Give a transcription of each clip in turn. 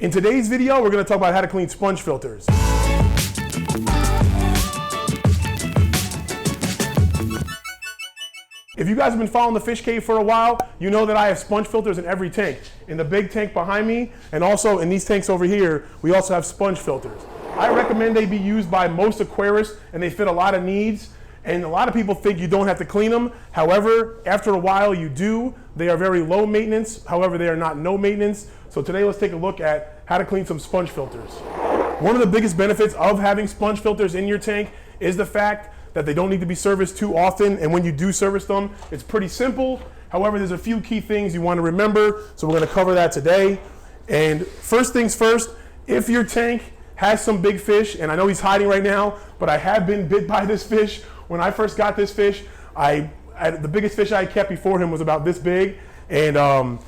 In today's video, we're going to talk about how to clean sponge filters. If you guys have been following the Fish Cave for a while, you know that I have sponge filters in every tank. In the big tank behind me, and also in these tanks over here, we also have sponge filters. I recommend they be used by most aquarists, and they fit a lot of needs. And a lot of people think you don't have to clean them. However, after a while you do. They are very low maintenance. However, they are not no maintenance. So today let's take a look at how to clean some sponge filters. One of the biggest benefits of having sponge filters in your tank is the fact that they don't need to be serviced too often. And when you do service them, it's pretty simple. However, there's a few key things you want to remember. So we're going to cover that today. And first things first, if your tank has some big fish, and I know he's hiding right now, but I have been bit by this fish. When I first got this fish, the biggest fish I kept before him was about this big, and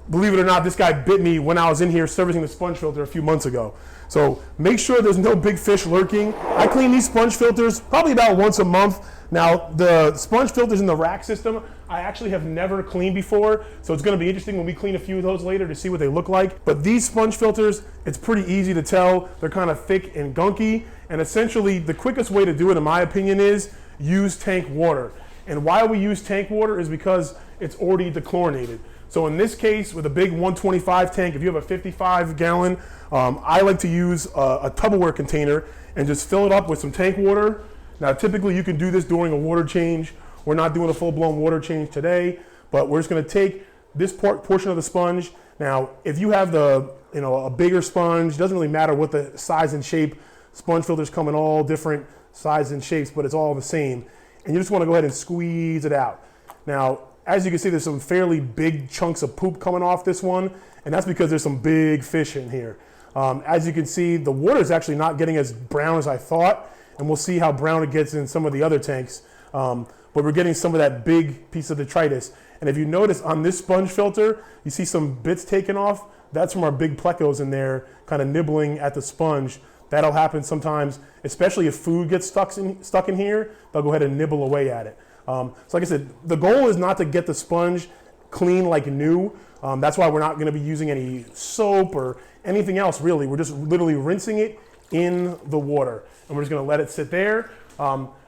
believe it or not, this guy bit me when I was in here servicing the sponge filter a few months ago. So make sure there's no big fish lurking. I clean these sponge filters probably about once a month. Now, the sponge filters in the rack system, I actually have never cleaned before, so it's going to be interesting when we clean a few of those later to see what they look like. But these sponge filters, it's pretty easy to tell. They're kind of thick and gunky, and essentially the quickest way to do it, in my opinion, is use tank water. And why we use tank water is because it's already dechlorinated. So in this case, with a big 125 tank, if you have a 55 gallon, I like to use a Tupperware container and just fill it up with some tank water. Now, typically you can do this during a water change. We're not doing a full-blown water change today, but we're just gonna take this portion of the sponge. Now, if you have a bigger sponge, it doesn't really matter what the size and shape. Sponge filters come in all different sizes and shapes, but it's all the same. And you just wanna go ahead and squeeze it out. Now, as you can see, there's some fairly big chunks of poop coming off this one, and that's because there's some big fish in here. As you can see, the water is actually not getting as brown as I thought, and we'll see how brown it gets in some of the other tanks. But we're getting some of that big piece of detritus. And if you notice on this sponge filter, you see some bits taken off. That's from our big plecos in there, kind of nibbling at the sponge. That'll happen sometimes, especially if food gets stuck in here, they'll go ahead and nibble away at it. So like I said, the goal is not to get the sponge clean like new. That's why we're not gonna be using any soap or anything else really. We're just literally rinsing it in the water. And we're just gonna let it sit there.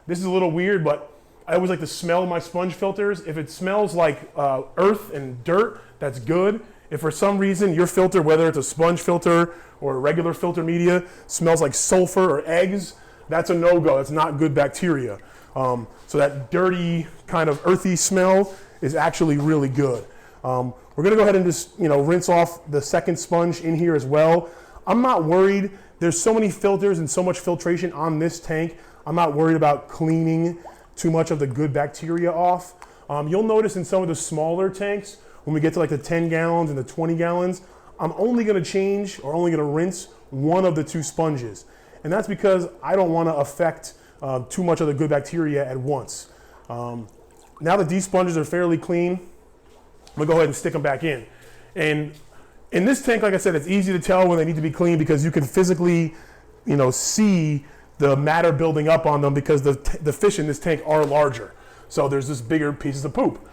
This is a little weird, but I always like to smell my sponge filters. If it smells like earth and dirt, that's good. If for some reason your filter, whether it's a sponge filter or a regular filter media, smells like sulfur or eggs, that's a no-go. That's not good bacteria. So that dirty kind of earthy smell is actually really good. We're gonna go ahead and just rinse off the second sponge in here as well. I'm not worried. There's so many filters and so much filtration on this tank. I'm not worried about cleaning too much of the good bacteria off. You'll notice in some of the smaller tanks, when we get to like the 10 gallons and the 20 gallons, I'm only gonna change or only gonna rinse one of the two sponges. And that's because I don't wanna affect too much of the good bacteria at once. Now that these sponges are fairly clean, I'm gonna go ahead and stick them back in. And in this tank, like I said, it's easy to tell when they need to be cleaned because you can physically, see the matter building up on them because the fish in this tank are larger. So there's just bigger pieces of poop.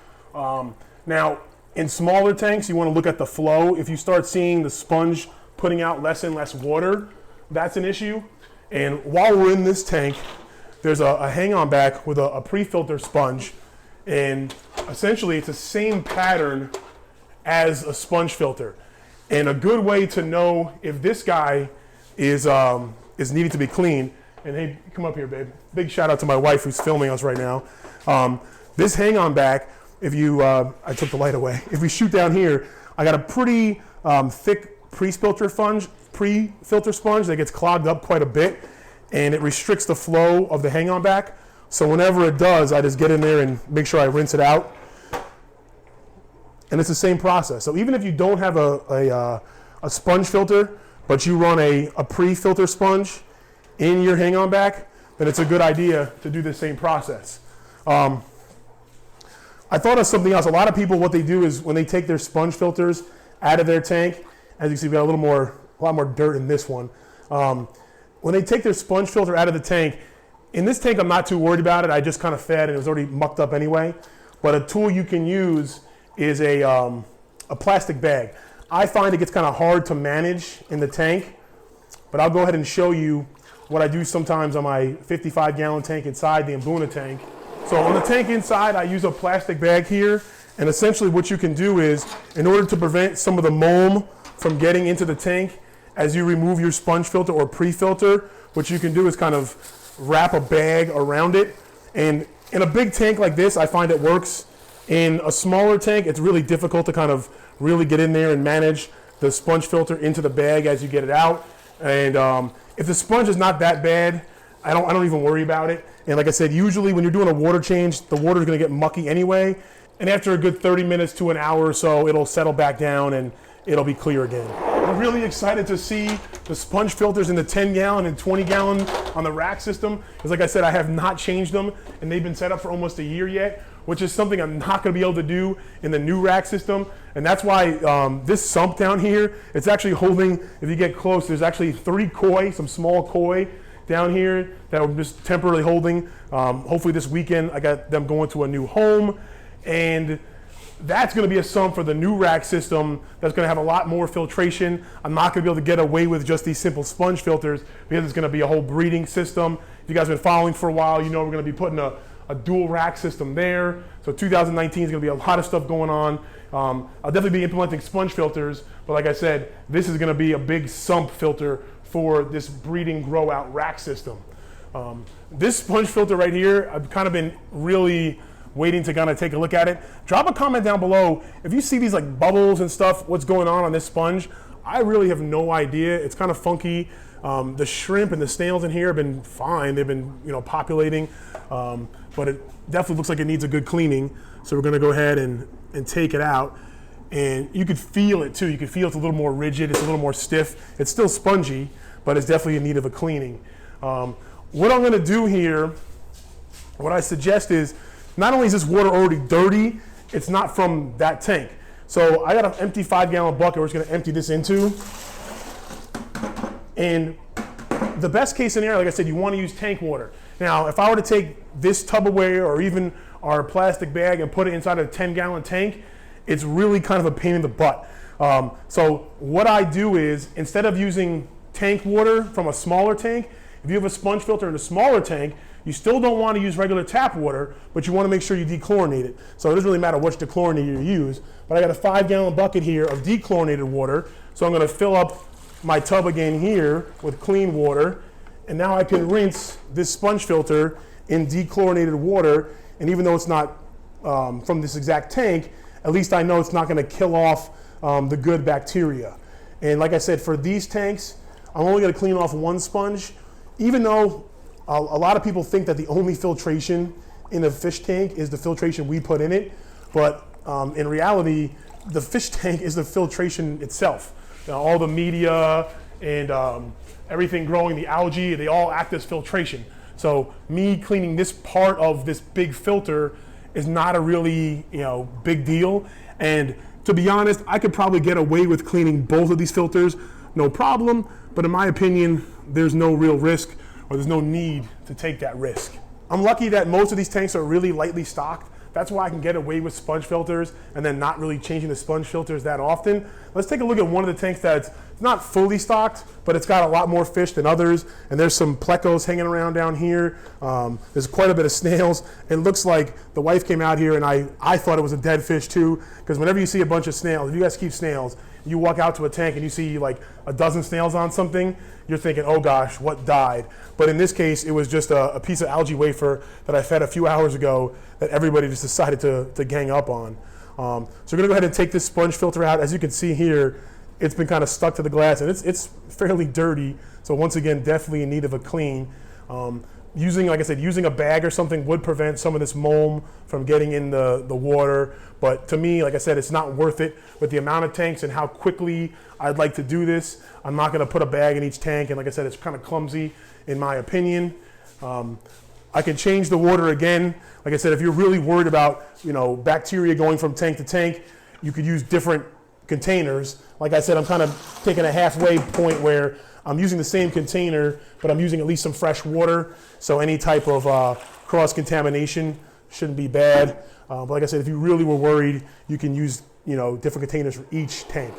Now, in smaller tanks, you wanna look at the flow. If you start seeing the sponge putting out less and less water, that's an issue. And while we're in this tank, there's a hang-on back with a pre-filter sponge. And essentially it's the same pattern as a sponge filter. And a good way to know if this guy is needing to be cleaned, and hey, come up here, babe. Big shout out to my wife who's filming us right now. This hang-on back, if you, I took the light away. If we shoot down here, I got a pretty thick pre-filter sponge that gets clogged up quite a bit, and it restricts the flow of the hang-on back. So whenever it does, I just get in there and make sure I rinse it out. And it's the same process. So even if you don't have a sponge filter, but you run a pre-filter sponge in your hang-on back, then it's a good idea to do the same process. I thought of something else. A lot of people, what they do is when they take their sponge filters out of their tank, as you can see, we got a lot more dirt in this one. When they take their sponge filter out of the tank, in this tank I'm not too worried about it. I just kind of fed and it was already mucked up anyway. But a tool you can use is a plastic bag. I find it gets kind of hard to manage in the tank, but I'll go ahead and show you what I do sometimes on my 55-gallon tank inside the Mbuna tank. So on the tank inside, I use a plastic bag here, and essentially what you can do is, in order to prevent some of the mold from getting into the tank, as you remove your sponge filter or pre-filter, what you can do is kind of wrap a bag around it. And in a big tank like this, I find it works. In a smaller tank, it's really difficult to kind of really get in there and manage the sponge filter into the bag as you get it out. And if the sponge is not that bad, I don't even worry about it. And like I said, usually when you're doing a water change, the water is going to get mucky anyway. And after a good 30 minutes to an hour or so, it'll settle back down and it'll be clear again. I'm really excited to see the sponge filters in the 10-gallon and 20-gallon on the rack system. Because like I said, I have not changed them, and they've been set up for almost a year yet, which is something I'm not going to be able to do in the new rack system. And that's why this sump down here, it's actually holding, if you get close, there's actually 3 koi, some small koi down here that I'm just temporarily holding. Hopefully this weekend I got them going to a new home, and that's going to be a sump for the new rack system that's going to have a lot more filtration. I'm not going to be able to get away with just these simple sponge filters because it's going to be a whole breeding system. If you guys have been following for a while, you know we're going to be putting a dual rack system there. So 2019 is going to be a lot of stuff going on. I'll definitely be implementing sponge filters, but like I said, this is going to be a big sump filter for this breeding grow out rack system. This sponge filter right here, I've kind of been really waiting to kind of take a look at it. Drop a comment down below if you see these like bubbles and stuff, what's going on this sponge. I really have no idea. It's kind of funky. The shrimp and the snails in here have been fine. They've been, populating, but it definitely looks like it needs a good cleaning. So we're gonna go ahead and take it out. And you could feel it too. You could feel it's a little more rigid. It's a little more stiff. It's still spongy, but it's definitely in need of a cleaning. What I'm gonna do here, what I suggest is, not only is this water already dirty, it's not from that tank. So I got an empty 5-gallon bucket we're just gonna empty this into. And the best case scenario, like I said, you wanna use tank water. Now, if I were to take this Tupperware or even our plastic bag and put it inside a 10-gallon tank, it's really kind of a pain in the butt. So what I do is, instead of using tank water from a smaller tank, if you have a sponge filter in a smaller tank, you still don't want to use regular tap water, but you want to make sure you dechlorinate it. So it doesn't really matter which dechlorinator you use, but I got a 5-gallon bucket here of dechlorinated water. So I'm going to fill up my tub again here with clean water, and now I can rinse this sponge filter in dechlorinated water. And even though it's not from this exact tank, at least I know it's not going to kill off the good bacteria. And like I said, for these tanks, I'm only going to clean off 1 sponge, even though a lot of people think that the only filtration in a fish tank is the filtration we put in it. But in reality, the fish tank is the filtration itself. All the media and everything growing, the algae, they all act as filtration. So me cleaning this part of this big filter is not a really big deal. And to be honest, I could probably get away with cleaning both of these filters, no problem. But in my opinion, there's no real risk, or there's no need to take that risk. I'm lucky that most of these tanks are really lightly stocked. That's why I can get away with sponge filters and then not really changing the sponge filters that often. Let's take a look at one of the tanks that's not fully stocked, but it's got a lot more fish than others. And there's some plecos hanging around down here. There's quite a bit of snails. It looks like the wife came out here and I thought it was a dead fish too, because whenever you see a bunch of snails, if you guys keep snails, you walk out to a tank and you see like a dozen snails on something, you're thinking, oh gosh, what died? But in this case, it was just a piece of algae wafer that I fed a few hours ago that everybody just decided to gang up on. So we're gonna go ahead and take this sponge filter out. As you can see here, it's been kind of stuck to the glass and it's fairly dirty. So once again, definitely in need of a clean. Like I said, using a bag or something would prevent some of this mold from getting in the water. But to me, like I said, it's not worth it with the amount of tanks and how quickly I'd like to do this. I'm not gonna put a bag in each tank. And like I said, it's kind of clumsy in my opinion. I can change the water again. Like I said, if you're really worried about bacteria going from tank to tank, you could use different containers. Like I said, I'm kind of taking a halfway point where I'm using the same container, but I'm using at least some fresh water. So any type of cross-contamination shouldn't be bad. But like I said, if you really were worried, you can use different containers for each tank.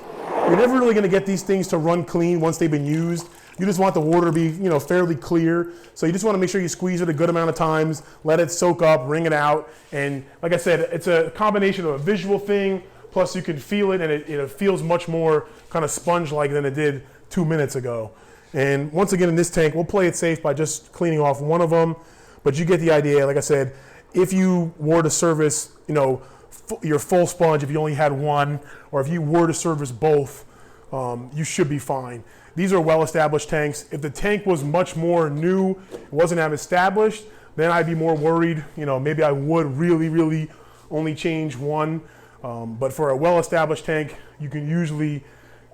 You're never really gonna get these things to run clean once they've been used. You just want the water to be, fairly clear. So you just wanna make sure you squeeze it a good amount of times, let it soak up, wring it out. And like I said, it's a combination of a visual thing, plus you can feel it, and it feels much more kind of sponge-like than it did 2 minutes ago. And once again, in this tank, we'll play it safe by just cleaning off one of them, but you get the idea. Like I said, if you were to service, your full sponge, if you only had one, or if you were to service both, you should be fine. These are well-established tanks. If the tank was much more new, wasn't as established, then I'd be more worried. Maybe I would really only change one. But for a well-established tank, you can usually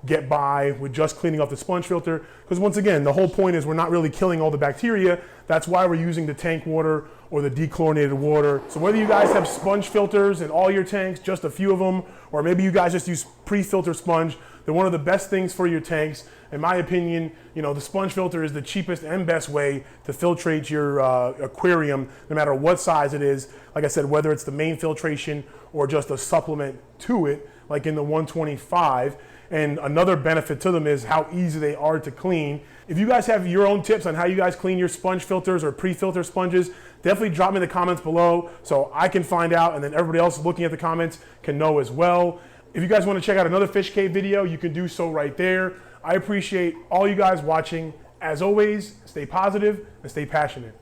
get by with just cleaning off the sponge filter. Because once again, the whole point is we're not really killing all the bacteria. That's why we're using the tank water or the dechlorinated water. So whether you guys have sponge filters in all your tanks, just a few of them, or maybe you guys just use pre-filter sponge, they're one of the best things for your tanks. In my opinion, the sponge filter is the cheapest and best way to filtrate your aquarium, no matter what size it is. Like I said, whether it's the main filtration or just a supplement to it, like in the 125. And another benefit to them is how easy they are to clean. If you guys have your own tips on how you guys clean your sponge filters or pre-filter sponges, definitely drop me in the comments below so I can find out, and then everybody else looking at the comments can know as well. If you guys want to check out another fish cave video, you can do so right there. I appreciate all you guys watching. As always, stay positive and stay passionate.